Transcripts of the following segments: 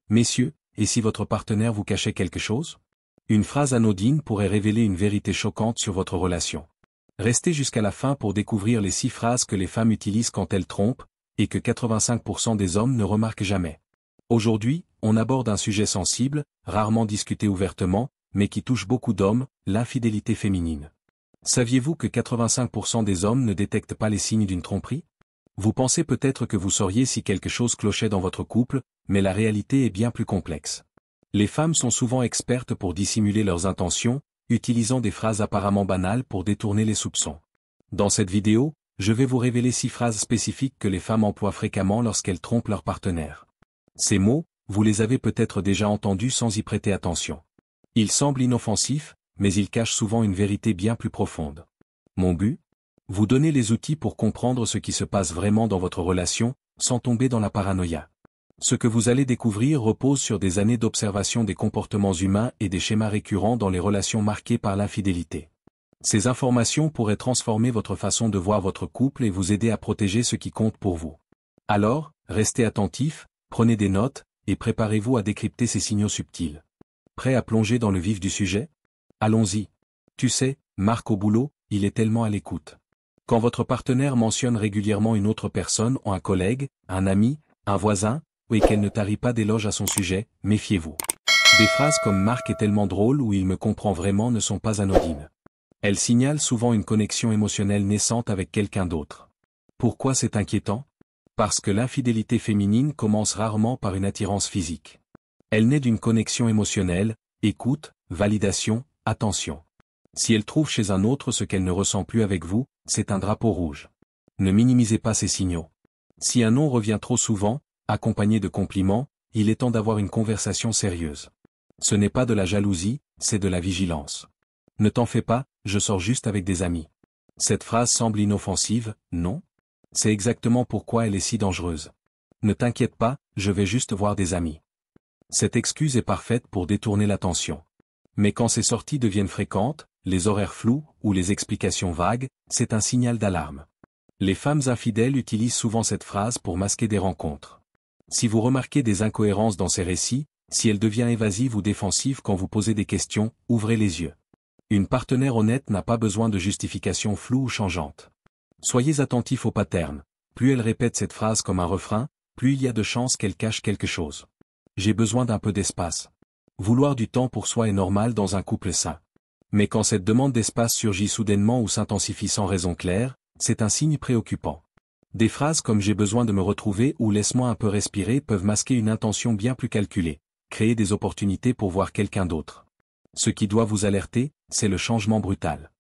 Messieurs, et si votre partenaire vous cachait quelque chose? Une phrase anodine pourrait révéler une vérité choquante sur votre relation. Restez jusqu'à la fin pour découvrir les 6 phrases que les femmes utilisent quand elles trompent, et que 85% des hommes ne remarquent jamais. Aujourd'hui, on aborde un sujet sensible, rarement discuté ouvertement, mais qui touche beaucoup d'hommes, l'infidélité féminine. Saviez-vous que 85% des hommes ne détectent pas les signes d'une tromperie? Vous pensez peut-être que vous sauriez si quelque chose clochait dans votre couple, mais la réalité est bien plus complexe. Les femmes sont souvent expertes pour dissimuler leurs intentions, utilisant des phrases apparemment banales pour détourner les soupçons. Dans cette vidéo, je vais vous révéler 6 phrases spécifiques que les femmes emploient fréquemment lorsqu'elles trompent leur partenaire. Ces mots, vous les avez peut-être déjà entendus sans y prêter attention. Ils semblent inoffensifs, mais ils cachent souvent une vérité bien plus profonde. Mon but? Vous donner les outils pour comprendre ce qui se passe vraiment dans votre relation, sans tomber dans la paranoïa. Ce que vous allez découvrir repose sur des années d'observation des comportements humains et des schémas récurrents dans les relations marquées par l'infidélité. Ces informations pourraient transformer votre façon de voir votre couple et vous aider à protéger ce qui compte pour vous. Alors, restez attentifs, prenez des notes, et préparez-vous à décrypter ces signaux subtils. Prêt à plonger dans le vif du sujet? Allons-y. Tu sais, Marc au boulot, il est tellement à l'écoute. Quand votre partenaire mentionne régulièrement une autre personne ou un collègue, un ami, un voisin, et qu'elle ne tarit pas d'éloges à son sujet, méfiez-vous. Des phrases comme Marc est tellement drôle ou il me comprend vraiment ne sont pas anodines. Elles signalent souvent une connexion émotionnelle naissante avec quelqu'un d'autre. Pourquoi c'est inquiétant? Parce que l'infidélité féminine commence rarement par une attirance physique. Elle naît d'une connexion émotionnelle, écoute, validation, attention. Si elle trouve chez un autre ce qu'elle ne ressent plus avec vous, c'est un drapeau rouge. Ne minimisez pas ces signaux. Si un nom revient trop souvent, accompagné de compliments, il est temps d'avoir une conversation sérieuse. Ce n'est pas de la jalousie, c'est de la vigilance. Ne t'en fais pas, je sors juste avec des amis. Cette phrase semble inoffensive, non? C'est exactement pourquoi elle est si dangereuse. Ne t'inquiète pas, je vais juste voir des amis. Cette excuse est parfaite pour détourner l'attention. Mais quand ces sorties deviennent fréquentes, les horaires flous ou les explications vagues, c'est un signal d'alarme. Les femmes infidèles utilisent souvent cette phrase pour masquer des rencontres. Si vous remarquez des incohérences dans ces récits, si elle devient évasive ou défensive quand vous posez des questions, ouvrez les yeux. Une partenaire honnête n'a pas besoin de justifications floues ou changeantes. Soyez attentifs aux patterns. Plus elle répète cette phrase comme un refrain, plus il y a de chances qu'elle cache quelque chose. J'ai besoin d'un peu d'espace. Vouloir du temps pour soi est normal dans un couple sain. Mais quand cette demande d'espace surgit soudainement ou s'intensifie sans raison claire, c'est un signe préoccupant. Des phrases comme « j'ai besoin de me retrouver » ou « laisse-moi un peu respirer » peuvent masquer une intention bien plus calculée, créer des opportunités pour voir quelqu'un d'autre. Ce qui doit vous alerter, c'est le changement brutal.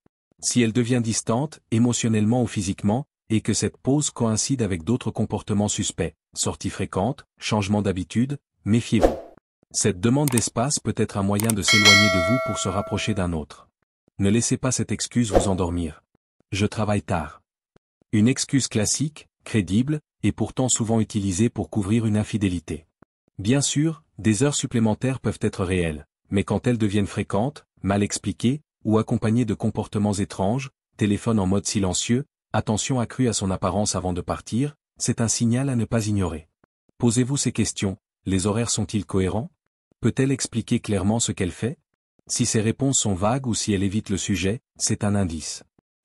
Si elle devient distante, émotionnellement ou physiquement, et que cette pause coïncide avec d'autres comportements suspects, sorties fréquentes, changement d'habitude, méfiez-vous. Cette demande d'espace peut être un moyen de s'éloigner de vous pour se rapprocher d'un autre. Ne laissez pas cette excuse vous endormir. Je travaille tard. Une excuse classique, crédible, et pourtant souvent utilisée pour couvrir une infidélité. Bien sûr, des heures supplémentaires peuvent être réelles, mais quand elles deviennent fréquentes, mal expliquées, ou accompagnées de comportements étranges, téléphone en mode silencieux, attention accrue à son apparence avant de partir, c'est un signal à ne pas ignorer. Posez-vous ces questions, les horaires sont-ils cohérents? Peut-elle expliquer clairement ce qu'elle fait? Si ses réponses sont vagues ou si elle évite le sujet, c'est un indice.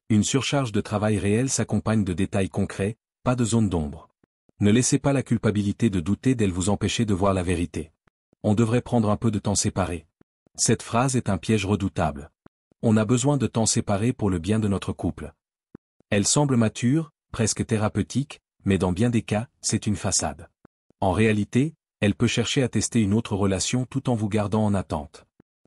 Une surcharge de travail réelle s'accompagne de détails concrets, pas de zone d'ombre. Ne laissez pas la culpabilité de douter d'elle vous empêcher de voir la vérité. On devrait prendre un peu de temps séparé. Cette phrase est un piège redoutable. On a besoin de temps séparé pour le bien de notre couple. Elle semble mature, presque thérapeutique, mais dans bien des cas, c'est une façade. En réalité, elle peut chercher à tester une autre relation tout en vous gardant en attente.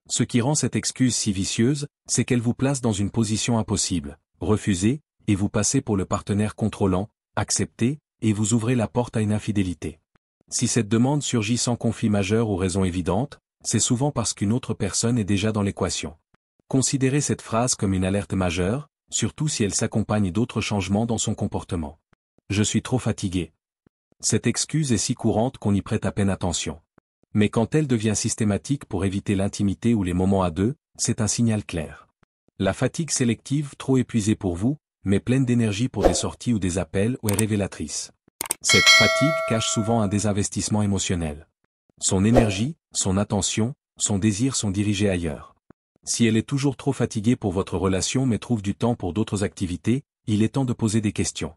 Ce qui rend cette excuse si vicieuse, c'est qu'elle vous place dans une position impossible. Refusez, et vous passez pour le partenaire contrôlant, acceptez, et vous ouvrez la porte à une infidélité. Si cette demande surgit sans conflit majeur ou raison évidente, c'est souvent parce qu'une autre personne est déjà dans l'équation. Considérez cette phrase comme une alerte majeure, surtout si elle s'accompagne d'autres changements dans son comportement. Je suis trop fatigué. Cette excuse est si courante qu'on y prête à peine attention. Mais quand elle devient systématique pour éviter l'intimité ou les moments à deux, c'est un signal clair. La fatigue sélective, trop épuisée pour vous, mais pleine d'énergie pour des sorties ou des appels, est révélatrice. Cette fatigue cache souvent un désinvestissement émotionnel. Son énergie, son attention, son désir sont dirigés ailleurs. Si elle est toujours trop fatiguée pour votre relation mais trouve du temps pour d'autres activités, il est temps de poser des questions.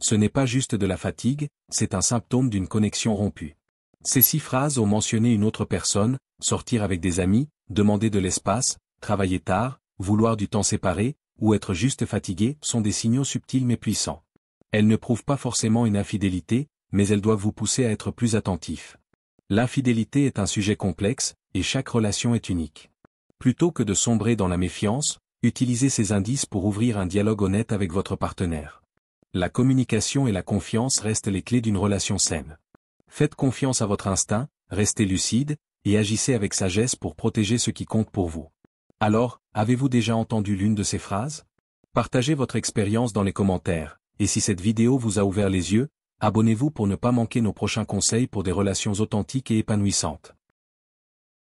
Ce n'est pas juste de la fatigue, c'est un symptôme d'une connexion rompue. Ces 6 phrases ont mentionné une autre personne, sortir avec des amis, demander de l'espace, travailler tard, vouloir du temps séparé, ou être juste fatigué sont des signaux subtils mais puissants. Elles ne prouvent pas forcément une infidélité, mais elles doivent vous pousser à être plus attentif. L'infidélité est un sujet complexe, et chaque relation est unique. Plutôt que de sombrer dans la méfiance, utilisez ces indices pour ouvrir un dialogue honnête avec votre partenaire. La communication et la confiance restent les clés d'une relation saine. Faites confiance à votre instinct, restez lucide, et agissez avec sagesse pour protéger ce qui compte pour vous. Alors, avez-vous déjà entendu l'une de ces phrases? Partagez votre expérience dans les commentaires, et si cette vidéo vous a ouvert les yeux, abonnez-vous pour ne pas manquer nos prochains conseils pour des relations authentiques et épanouissantes.